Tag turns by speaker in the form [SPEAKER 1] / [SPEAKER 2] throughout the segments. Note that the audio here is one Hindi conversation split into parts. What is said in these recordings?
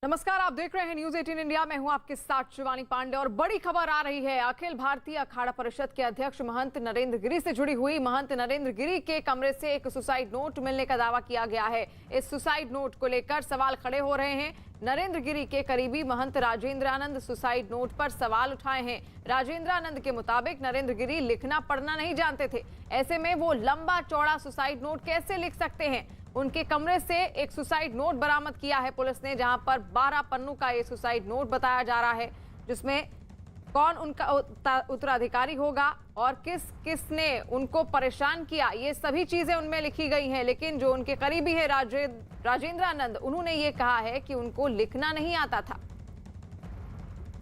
[SPEAKER 1] नमस्कार, आप देख रहे हैं न्यूज 18 इंडिया। मैं हूं आपके साथ शिवानी पांडे और बड़ी खबर आ रही है अखिल भारतीय अखाड़ा परिषद के अध्यक्ष महंत नरेंद्र गिरी से जुड़ी हुई। महंत नरेंद्र गिरी के कमरे से एक सुसाइड नोट मिलने का दावा किया गया है। इस सुसाइड नोट को लेकर सवाल खड़े हो रहे हैं। नरेंद्र गिरी के करीबी महंत राजेंद्र आनंद सुसाइड नोट पर सवाल उठाए हैं। राजेंद्र आनंद के मुताबिक नरेंद्र गिरी लिखना पढ़ना नहीं जानते थे, ऐसे में वो लंबा चौड़ा सुसाइड नोट कैसे लिख सकते हैं। उनके कमरे से एक सुसाइड नोट बरामद किया है पुलिस ने, जहां पर 12 पन्नों का ये सुसाइड नोट बताया जा रहा है, जिसमें कौन उनका उत्तराधिकारी होगा और किसने उनको परेशान किया, ये सभी चीजें उनमें लिखी गई हैं। लेकिन जो उनके करीबी है राजेंद्र आनंद, उन्होंने ये कहा है कि उनको लिखना नहीं आता था।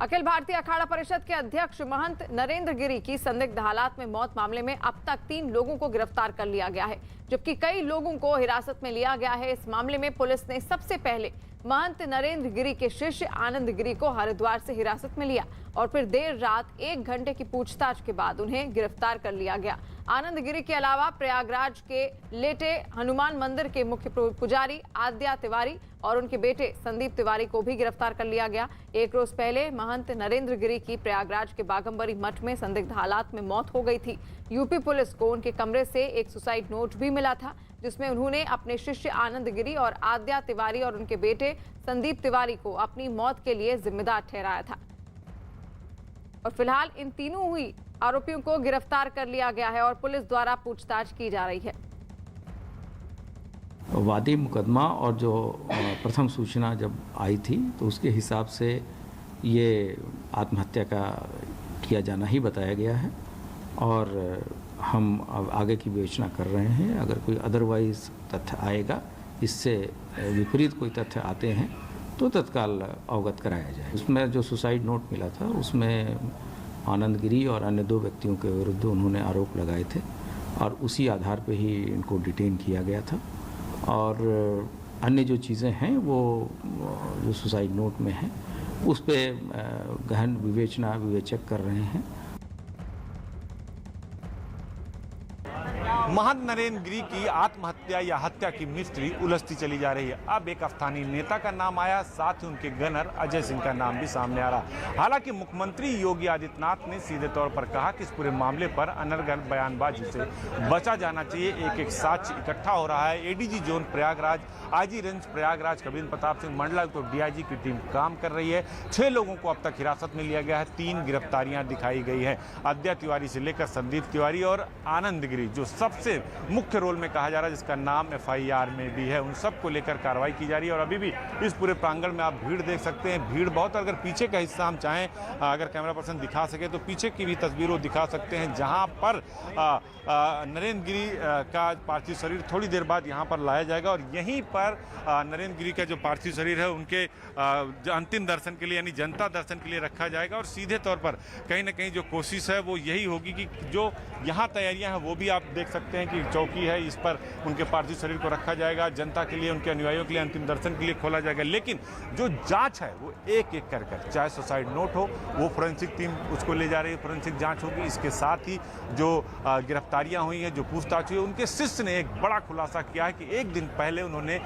[SPEAKER 1] अखिल भारतीय अखाड़ा परिषद के अध्यक्ष महंत नरेंद्र गिरी की संदिग्ध हालात में मौत मामले में अब तक 3 लोगों को गिरफ्तार कर लिया गया है, जबकि कई लोगों को हिरासत में लिया गया है। इस मामले में पुलिस ने सबसे पहले महंत नरेंद्र गिरी के शिष्य आनंद गिरी को हरिद्वार से हिरासत में लिया और फिर देर रात 1 घंटे की पूछताछ के बाद उन्हें गिरफ्तार कर लिया गया। आनंद गिरी के अलावा प्रयागराज के लेटे हनुमान मंदिर के मुख्य पुजारी आद्या तिवारी और उनके बेटे संदीप तिवारी को भी गिरफ्तार कर लिया गया। एक रोज पहले महंत नरेंद्र गिरी की प्रयागराज के बागंबरी मठ में संदिग्ध हालात में मौत हो गई थी। यूपी पुलिस को उनके कमरे से एक सुसाइड नोट भी मिला था, जिसमें उन्होंने अपने शिष्य आनंद गिरी और आद्या तिवारी और उनके बेटे संदीप तिवारी को अपनी मौत के लिए जिम्मेदार ठहराया था। और फिलहाल इन तीनों ही आरोपियों को गिरफ्तार कर लिया गया है और पुलिस द्वारा पूछताछ की जा रही है।
[SPEAKER 2] वादी मुकदमा और जो प्रथम सूचना जब आई थी तो उसके हिसाब से ये आत्महत्या का किया जाना ही बताया गया है और हम अब आगे की विवेचना कर रहे हैं। अगर कोई अदरवाइज तथ्य आएगा, इससे विपरीत कोई तथ्य आते हैं तो तत्काल अवगत कराया जाए। उसमें जो सुसाइड नोट मिला था उसमें आनंद गिरी और अन्य 2 व्यक्तियों के विरुद्ध उन्होंने आरोप लगाए थे और उसी आधार पर ही इनको डिटेन किया गया था। और अन्य जो चीज़ें हैं वो जो सुसाइड नोट में हैं उस पर गहन विवेचक कर रहे हैं।
[SPEAKER 3] महंत नरेंद्र गिरी की आत्महत्या या हत्या की मिस्ट्री उलझती चली जा रही है। अब एक स्थानीय नेता का नाम आया, साथ ही उनके गनर अजय सिंह का नाम भी सामने आ रहा। हालांकि मुख्यमंत्री योगी आदित्यनाथ ने सीधे तौर पर कहा कि इस पूरे मामले पर अनर्गल बयानबाजी से बचा जाना चाहिए। एक एक साक्ष्य इकट्ठा हो रहा है। ADG zone Prayagraj, IG range Prayagraj Kavindra Pratap Singh मंडल तो डीआईजी की टीम काम कर रही है। 6 लोगों को अब तक हिरासत में लिया गया है। 3 गिरफ्तारियां दिखाई गई हैं। आद्या तिवारी से लेकर संदीप तिवारी और आनंद गिरी, जो सबसे मुख्य रोल में कहा जा रहा है, जिसका नाम एफआईआर में भी है, उन सबको लेकर कार्रवाई की जा रही है। और अभी भी इस पूरे प्रांगण में आप भीड़ देख सकते हैं। भीड़ बहुत, अगर पीछे का हिस्सा हम चाहें, अगर कैमरा पर्सन दिखा सके तो पीछे की भी तस्वीरों दिखा सकते हैं, जहां पर नरेंद्र गिरी का पार्थिव शरीर थोड़ी देर बाद यहां पर लाया जाएगा और यहीं पर नरेंद्र गिरी का जो पार्थिव शरीर है उनके अंतिम दर्शन के लिए यानी जनता दर्शन के लिए रखा जाएगा। और सीधे तौर पर कहीं ना कहीं जो कोशिश है वो यही होगी कि जो यहाँ तैयारियां हैं वो भी आप देख सकते हैं कि चौकी है, इस पर उनके पार्थिव शरीर को रखा जाएगा, जनता के लिए, उनके अनुयायियों के लिए अंतिम दर्शन के लिए खोला जाएगा। लेकिन जो जांच है वो एक एक कर चाहे सुसाइड नोट हो, वो फोरेंसिक टीम उसको ले जा रही है, फोरेंसिक जांच होगी। इसके साथ ही जो गिरफ्तारियां हुई हैं, जो पूछताछ हुई है, उनके शिष्य ने एक बड़ा खुलासा किया है कि एक दिन पहले उन्होंने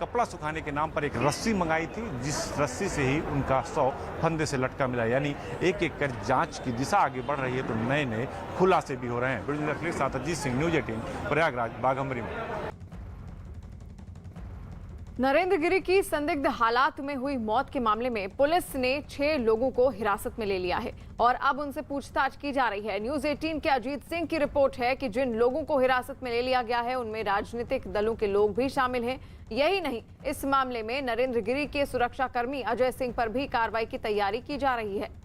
[SPEAKER 3] कपड़ा सुखाने के नाम पर एक रस्सी मंगाई थी, जिस रस्सी से ही उनका शव फंदे से लटका मिला। यानी एक एक कर जांच की दिशा आगे बढ़ रही है तो नए नए खुलासे भी हो रहे हैं। ब्रिजेंद्र अखिलेश साथ अजीत सिंह, न्यूज 18 प्रयागराज बाघंबरी में।
[SPEAKER 1] नरेंद्र गिरी की संदिग्ध हालात में हुई मौत के मामले में पुलिस ने 6 लोगों को हिरासत में ले लिया है और अब उनसे पूछताछ की जा रही है। न्यूज 18 के अजीत सिंह की रिपोर्ट है कि जिन लोगों को हिरासत में ले लिया गया है उनमें राजनीतिक दलों के लोग भी शामिल हैं। यही नहीं, इस मामले में नरेंद्र गिरी के सुरक्षाकर्मी अजय सिंह पर भी कार्रवाई की तैयारी की जा रही है।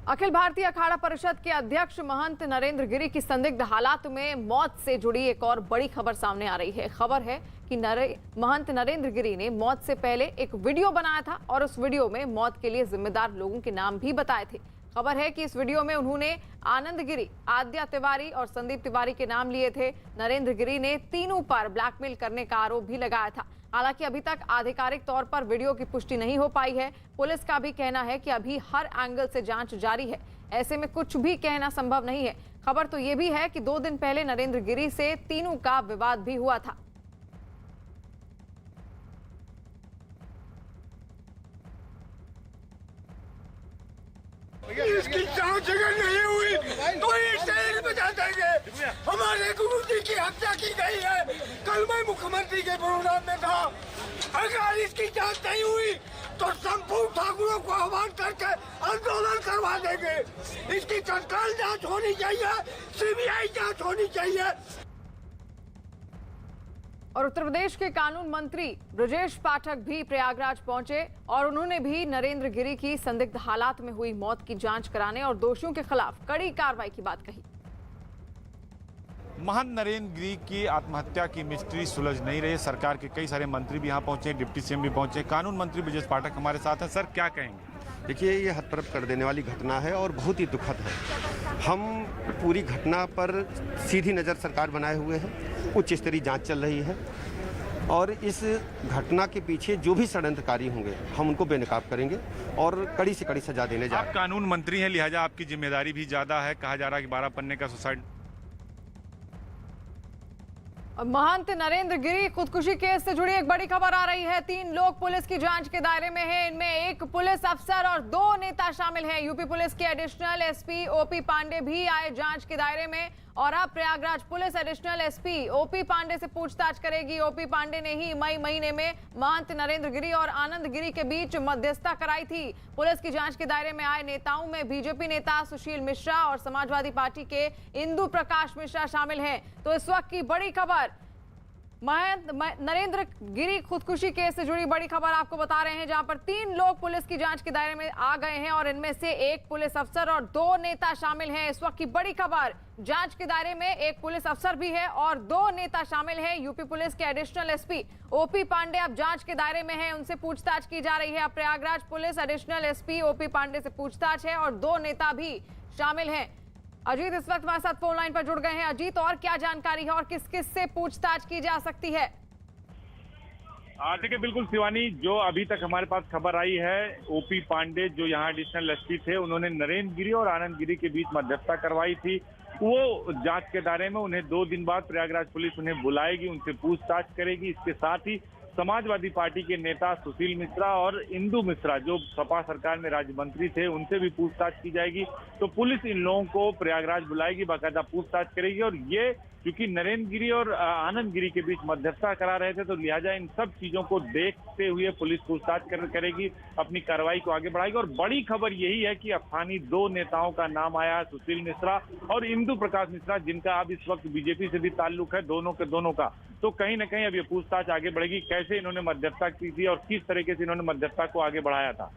[SPEAKER 1] अखिल भारतीय अखाड़ा परिषद के अध्यक्ष महंत नरेंद्र गिरी की संदिग्ध हालात में मौत से जुड़ी एक और बड़ी खबर सामने आ रही है। खबर है कि महंत नरेंद्र गिरी ने मौत से पहले एक वीडियो बनाया था और उस वीडियो में मौत के लिए जिम्मेदार लोगों के नाम भी बताए थे। खबर है कि इस वीडियो में उन्होंने आनंद गिरी, आद्या तिवारी और संदीप तिवारी के नाम लिए थे। नरेंद्र गिरी ने तीनों पर ब्लैकमेल करने का आरोप भी लगाया था। हालांकि अभी तक आधिकारिक तौर पर वीडियो की पुष्टि नहीं हो पाई है। पुलिस का भी कहना है कि अभी हर एंगल से जांच जारी है, ऐसे में कुछ भी कहना संभव नहीं है। खबर तो ये भी है कि 2 दिन पहले नरेंद्र गिरी से तीनों का विवाद भी हुआ था।
[SPEAKER 4] इसकी जांच अगर नहीं हुई तो इस जेल में जा देंगे। हमारे गुरु जी की हत्या की गई है। कल मैं मुख्यमंत्री के प्रोग्राम में था, अगर इसकी जांच नहीं हुई तो संपूर्ण ठाकुरों को आह्वान करके आंदोलन करवा देंगे। इसकी तत्काल जांच होनी चाहिए, सीबीआई जांच होनी चाहिए।
[SPEAKER 1] और उत्तर प्रदेश के कानून मंत्री ब्रजेश पाठक भी प्रयागराज पहुंचे और उन्होंने भी नरेंद्र गिरी की संदिग्ध हालात में हुई मौत की जांच कराने और दोषियों के खिलाफ कड़ी कार्रवाई की बात कही।
[SPEAKER 3] महंत नरेंद्र गिरी की आत्महत्या की मिस्ट्री सुलझ नहीं रही। सरकार के कई सारे मंत्री भी यहाँ पहुंचे, डिप्टी सीएम भी पहुंचे। कानून मंत्री ब्रजेश पाठक हमारे साथ हैं। सर, क्या कहेंगे?
[SPEAKER 5] देखिए, ये हतप्रभ कर देने वाली घटना है और बहुत ही दुखद है। हम पूरी घटना पर सीधी नज़र सरकार बनाए हुए हैं, उच्च स्तरीय जांच चल रही है और इस घटना के पीछे जो भी षड्यंत्रकारी होंगे हम उनको बेनकाब करेंगे और कड़ी से कड़ी सजा देने जा रहे हैं।
[SPEAKER 3] आप कानून मंत्री हैं, लिहाजा आपकी जिम्मेदारी भी ज़्यादा है। कहा जा रहा है कि 12 पन्ने का सुसाइड।
[SPEAKER 1] महंत नरेंद्र गिरी खुदकुशी केस से जुड़ी एक बड़ी खबर आ रही है। 3 लोग पुलिस की जांच के दायरे में हैं। इनमें एक पुलिस अफसर और 2 नेता शामिल हैं। यूपी पुलिस के एडिशनल एसपी ओपी पांडे भी आए जांच के दायरे में और अब Prayagraj police additional SP OP Pandey से पूछताछ करेगी। ओपी पांडे ने ही मई महीने में महंत नरेंद्र गिरी और आनंद गिरी के बीच मध्यस्थता कराई थी। पुलिस की जांच के दायरे में आए नेताओं में बीजेपी नेता सुशील मिश्रा और समाजवादी पार्टी के इंदु प्रकाश मिश्रा शामिल हैं। तो इस वक्त की बड़ी खबर, महंत नरेंद्र गिरी खुदकुशी केस से जुड़ी बड़ी खबर आपको बता रहे हैं, जहां पर 3 लोग पुलिस की जांच के दायरे में आ गए हैं और इनमें से एक पुलिस अफसर और 2 नेता शामिल हैं। इस वक्त की बड़ी खबर, जांच के दायरे में एक पुलिस अफसर भी है और 2 नेता शामिल हैं। यूपी पुलिस के एडिशनल एसपी ओपी पांडे अब जांच के दायरे में हैं, उनसे पूछताछ की जा रही है। अब Prayagraj police additional SP OP Pandey से पूछताछ है और 2 नेता भी शामिल हैं। अजीत इस वक्त हमारे साथ फोन लाइन पर जुड़ गए हैं। अजीत, और क्या जानकारी है और किस किस से पूछताछ की जा सकती है?
[SPEAKER 6] देखिए, बिल्कुल शिवानी, जो अभी तक हमारे पास खबर आई है, ओपी पांडे जो यहाँ एडिशनल एसपी थे, उन्होंने नरेंद्र गिरी और आनंद गिरी के बीच मध्यस्थता करवाई थी। वो जांच के दायरे में, उन्हें 2 दिन बाद प्रयागराज पुलिस उन्हें बुलाएगी, उनसे पूछताछ करेगी। इसके साथ ही समाजवादी पार्टी के नेता सुशील मिश्रा और इंदु मिश्रा जो सपा सरकार में राज्य मंत्री थे, उनसे भी पूछताछ की जाएगी। तो पुलिस इन लोगों को प्रयागराज बुलाएगी, बाकायदा पूछताछ करेगी। और ये क्योंकि नरेंद्र गिरी और आनंद गिरी के बीच मध्यस्थता करा रहे थे, तो लिहाजा इन सब चीजों को देखते हुए पुलिस पूछताछ करेगी, अपनी कार्रवाई को आगे बढ़ाएगी। और बड़ी खबर यही है कि स्थानीय 2 नेताओं का नाम आया, सुशील मिश्रा और इंदु प्रकाश मिश्रा, जिनका अब इस वक्त बीजेपी से भी ताल्लुक है, दोनों के दोनों का। तो कहीं ना कहीं अब ये पूछताछ आगे बढ़ेगी, कैसे इन्होंने मध्यस्थता की थी और किस तरीके से इन्होंने मध्यस्थता को आगे बढ़ाया था।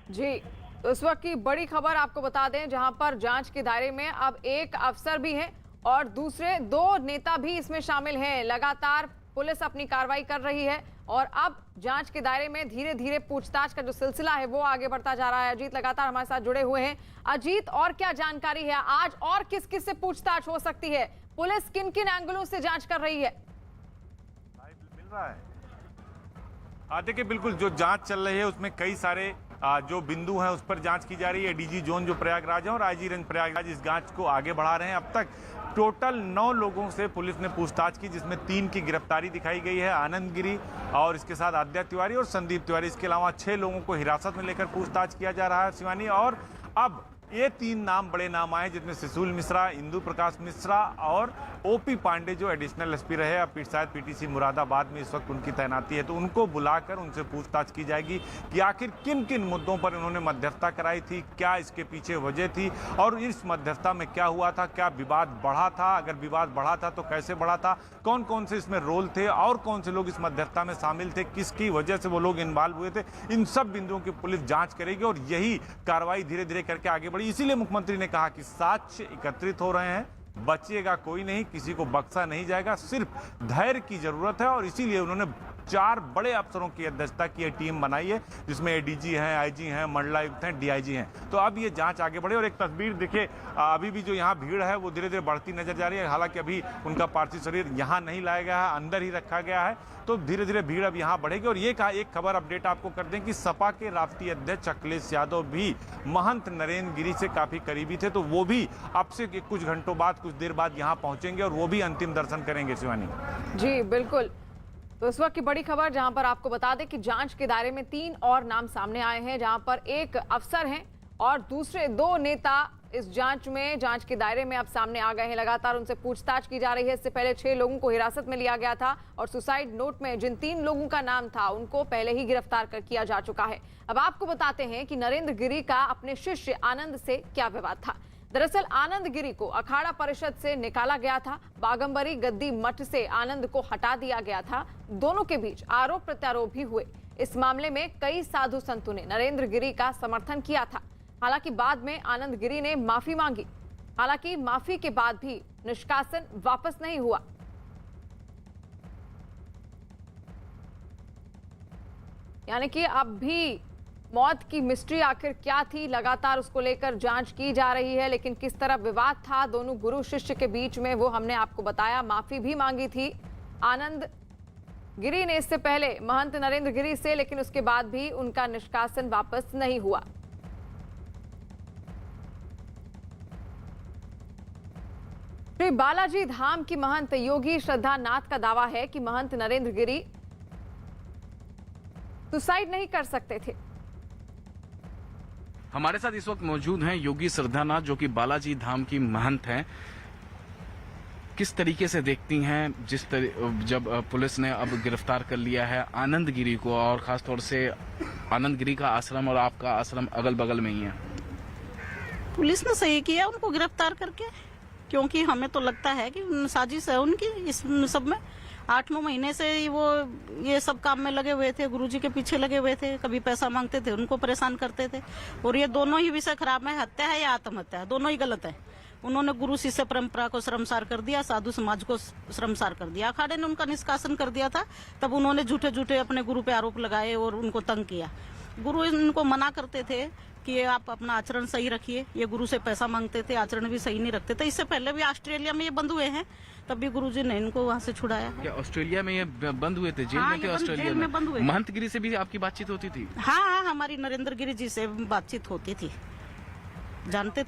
[SPEAKER 1] जी, तो इस वक्त की बड़ी खबर आपको बता दें, जहां पर जांच के दायरे में अब एक अफसर भी है और दूसरे 2 नेता भी इसमें शामिल हैं। लगातार पुलिस अपनी कार्रवाई कर रही है और अब जांच के दायरे में धीरे धीरे पूछताछ का जो सिलसिला है वो आगे बढ़ता जा रहा है। अजीत लगातार हमारे साथ जुड़े हुए हैं। अजीत, और क्या जानकारी है आज और किस किस से पूछताछ हो सकती है? पुलिस किन किन एंगलों से जांच कर रही है?
[SPEAKER 3] मिल रहा है। देखिए, बिल्कुल जो जांच चल रही है उसमें कई सारे जो बिंदु हैं उस पर जांच की जा रही है। डीजी जोन जो प्रयागराज है और आईजी रेंज प्रयागराज इस जांच को आगे बढ़ा रहे हैं। अब तक टोटल 9 लोगों से पुलिस ने पूछताछ की, जिसमें 3 की गिरफ्तारी दिखाई गई है, आनंद गिरी और इसके साथ आद्या तिवारी और संदीप तिवारी। इसके अलावा 6 लोगों को हिरासत में लेकर पूछताछ किया जा रहा है शिवानी। और अब ये 3 नाम बड़े नाम आए, जिसमें सुशील मिश्रा, इंदु प्रकाश मिश्रा और ओपी पांडे जो एडिशनल एसपी रहे, अब शायद पीटीसी मुरादाबाद में इस वक्त उनकी तैनाती है। तो उनको बुलाकर उनसे पूछताछ की जाएगी कि आखिर किन किन मुद्दों पर उन्होंने मध्यस्थता कराई थी, क्या इसके पीछे वजह थी और इस मध्यस्थता में क्या हुआ था, क्या विवाद बढ़ा था, अगर विवाद बढ़ा था तो कैसे बढ़ा था, कौन कौन से इसमें रोल थे और कौन से लोग इस मध्यस्थता में शामिल थे, किसकी वजह से वो लोग इन्वॉल्व हुए थे। इन सब बिंदुओं की पुलिस जांच करेगी और यही कार्रवाई धीरे धीरे करके आगे बढ़ी। इसीलिए मुख्यमंत्री ने कहा कि साक्ष्य एकत्रित हो रहे हैं, बचिएगा कोई नहीं, किसी को बख्शा नहीं जाएगा, सिर्फ धैर्य की जरूरत है। और इसीलिए उन्होंने 4 बड़े अफसरों की अध्यक्षता की टीम बनाई है, जिसमें एडीजी हैं, आईजी हैं, मंडलायुक्त हैं, डीआईजी हैं। तो अब ये जांच आगे बढ़े। और एक तस्वीर देखिए, अभी भी जो यहाँ भीड़ है वो धीरे धीरे बढ़ती नजर जा रही है। हालांकि अभी उनका पार्थिव शरीर यहाँ नहीं लाया गया है, अंदर ही रखा गया है। तो धीरे धीरे भीड़ अब यहाँ बढ़ेगी। और ये एक खबर अपडेट आपको कर दें कि सपा के राष्ट्रीय अध्यक्ष अखिलेश यादव भी महंत नरेंद्र गिरी से काफी करीबी थे, तो वो भी अब से कुछ घंटों बाद, कुछ देर बाद यहाँ पहुंचेंगे और वो भी अंतिम दर्शन करेंगे। शिवानी
[SPEAKER 1] जी बिल्कुल। तो इस वक्त की बड़ी खबर जहां पर आपको बता दें कि जांच के दायरे में 3 और नाम सामने आए हैं, जहां पर एक अफसर हैं और दूसरे 2 नेता इस जांच के दायरे में अब सामने आ गए हैं। लगातार उनसे पूछताछ की जा रही है। इससे पहले 6 लोगों को हिरासत में लिया गया था और सुसाइड नोट में जिन 3 लोगों का नाम था उनको पहले ही गिरफ्तार किया जा चुका है। अब आपको बताते हैं कि नरेंद्र गिरी का अपने शिष्य आनंद से क्या विवाद था। दरअसल आनंद गिरी को अखाड़ा परिषद से निकाला गया था। बागंबरी गद्दी मठ से आनंद को हटा दिया गया था। दोनों के बीच आरोप प्रत्यारोप भी हुए। इस मामले में कई साधु संतों ने नरेंद्र गिरी का समर्थन किया था। हालांकि बाद में आनंद गिरी ने माफी मांगी। हालांकि माफी के बाद भी निष्कासन वापस नहीं हुआ। यानी कि अब भी मौत की मिस्ट्री आखिर क्या थी, लगातार उसको लेकर जांच की जा रही है। लेकिन किस तरह विवाद था दोनों गुरु शिष्य के बीच में, वो हमने आपको बताया। माफी भी मांगी थी आनंद गिरी ने इससे पहले महंत नरेंद्र गिरी से, लेकिन उसके बाद भी उनका निष्कासन वापस नहीं हुआ। श्री बालाजी धाम की महंत योगी श्रद्धा नाथ का दावा है कि महंत नरेंद्र गिरी सुसाइड नहीं कर सकते थे।
[SPEAKER 7] हमारे साथ इस वक्त मौजूद हैं योगी श्रद्धानाथ, जो कि बालाजी धाम की महंत हैं। किस तरीके से देखती हैं जब पुलिस ने अब गिरफ्तार कर लिया है आनंद गिरी को, और खासतौर से आनंद गिरी का आश्रम और आपका आश्रम अगल बगल में ही है?
[SPEAKER 8] पुलिस ने सही किया उनको गिरफ्तार करके, क्योंकि हमें तो लगता है कि साजिश है उनकी इस सब में। 8-9 महीने से वो ये सब काम में लगे हुए थे, गुरुजी के पीछे लगे हुए थे। कभी पैसा मांगते थे, उनको परेशान करते थे। और ये दोनों ही विषय खराब है, हत्या है या आत्महत्या है, दोनों ही गलत है। उन्होंने गुरु शिष्य परंपरा को शर्मसार कर दिया, साधु समाज को शर्मसार कर दिया। अखाड़े ने उनका निष्कासन कर दिया था, तब उन्होंने झूठे झूठे अपने गुरु पे आरोप लगाए और उनको तंग किया। गुरु इनको मना करते थे कि आप अपना आचरण सही रखिए। ये गुरु से पैसा मांगते थे, आचरण भी सही नहीं रखते थे। इससे पहले भी ऑस्ट्रेलिया में ये बंद हुए हैं, तब भी गुरुजी ने इनको वहाँ से छुड़ाया है।
[SPEAKER 7] क्या ऑस्ट्रेलिया में ये बंद हुए थे? जेल में थे ऑस्ट्रेलिया में?
[SPEAKER 8] बंद हुए।
[SPEAKER 7] महंत गिरी से भी आपकी बातचीत होती थी?
[SPEAKER 8] हाँ, हमारी नरेंद्र गिरी जी से बातचीत होती थी, जानते थे।